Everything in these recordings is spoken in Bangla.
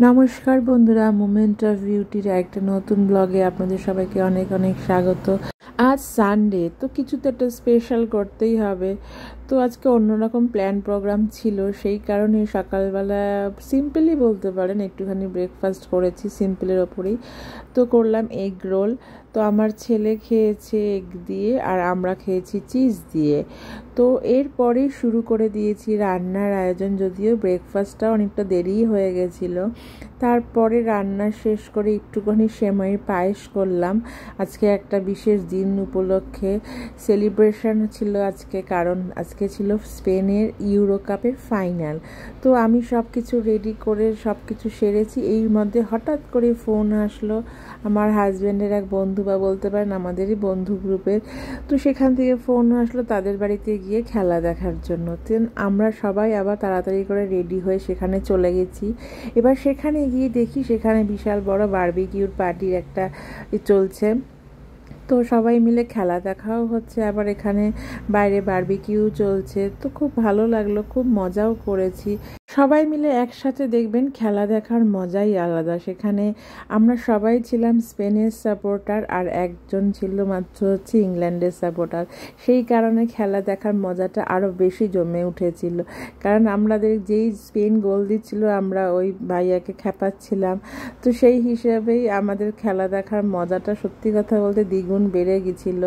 নমস্কার বন্ধুরা, মোমেন্ট অফ বিউটির একটা নতুন ব্লগে আপনাদের সবাইকে অনেক অনেক স্বাগত। আজ সানডে, তো কিছু তো একটা স্পেশাল করতেই হবে। তো আজকে অন্যরকম প্ল্যান প্রোগ্রাম ছিল, সেই কারণে সকালবেলা সিম্পলি বলতে পারেন একটুখানি ব্রেকফাস্ট করেছি, সিম্পলের ওপরেই। তো করলাম এগ রোল। তো আমার ছেলে খেয়েছে এগ দিয়ে আর আমরা খেয়েছি চিজ দিয়ে। তো এরপরেই শুরু করে দিয়েছি রান্নার আয়োজন, যদিও ব্রেকফাস্টটা অনেকটা দেরিই হয়ে গেছিলো। তারপরে রান্না শেষ করে একটুখানি সেমাইয়ের পায়েস করলাম। আজকে একটা বিশেষ দিন উপলক্ষে সেলিব্রেশন ছিল আজকে, কারণ আজকে ছিল স্পেনের ইউরো কাপের ফাইনাল। তো আমি সব কিছু রেডি করে সব কিছু সেরেছি। এর মধ্যে হঠাৎ করে ফোন আসলো আমার হাজব্যান্ডের এক বন্ধু, বা বলতে পারেন আমাদেরই বন্ধু গ্রুপের। তো সেখান থেকে ফোন আসলো তাদের বাড়িতে গিয়ে খেলা দেখার জন্য। দেন আমরা সবাই আবার তাড়াতাড়ি করে রেডি হয়ে সেখানে চলে গেছি। এবার সেখানে গিয়ে দেখি সেখানে বিশাল বড় বারবিকিউর পার্টির একটা চলছে। তো সবাই মিলে খেলা দেখাও হচ্ছে, আবার এখানে বাইরে বারবিকিউ চলছে। তো খুব ভালো লাগলো, খুব মজাও করেছি। সবাই মিলে একসাথে দেখবেন খেলা দেখার মজাই আলাদা। সেখানে আমরা সবাই ছিলাম স্পেনের সাপোর্টার, আর একজন ছিল মাত্র হচ্ছে ইংল্যান্ডের সাপোর্টার। সেই কারণে খেলা দেখার মজাটা আরও বেশি জমে উঠেছিল, কারণ আমাদের যেই স্পেন গোল দিচ্ছিল আমরা ওই ভাইয়াকে খেপাচ্ছিলাম। তো সেই হিসাবেই আমাদের খেলা দেখার মজাটা সত্যি কথা বলতে দ্বিগুণ বেড়ে গেছিল।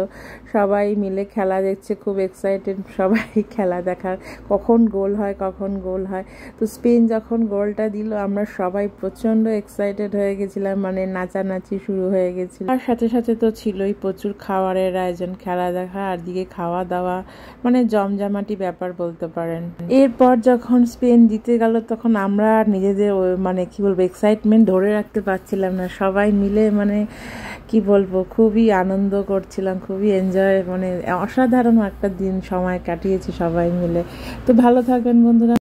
সবাই মিলে খেলা দেখছে, খুব এক্সাইটেড সবাই খেলা দেখার, কখন গোল হয় কখন গোল হয়। তো স্পেন যখন গোলটা দিল আমরা সবাই প্রচণ্ড এক্সাইটেড হয়ে গেছিলাম, মানে নাচানাচি শুরু হয়ে গেছিল। আর সাথে সাথে তো ছিলই প্রচুর খাবারের আয়োজন, খেলা দেখা আর দিকে খাওয়া দাওয়া, মানে জমজমাটি ব্যাপার বলতে পারেন। এরপর যখন স্পেন জিতে গেল তখন আমরা নিজেদের মানে কি বলবো এক্সাইটমেন্ট ধরে রাখতে পারছিলাম না। সবাই মিলে মানে কি বলবো খুবই আনন্দ করছিলাম, খুবই এনজয়, মানে অসাধারণ একটা দিন সময় কাটিয়েছি সবাই মিলে। তো ভালো থাকবেন বন্ধুরা।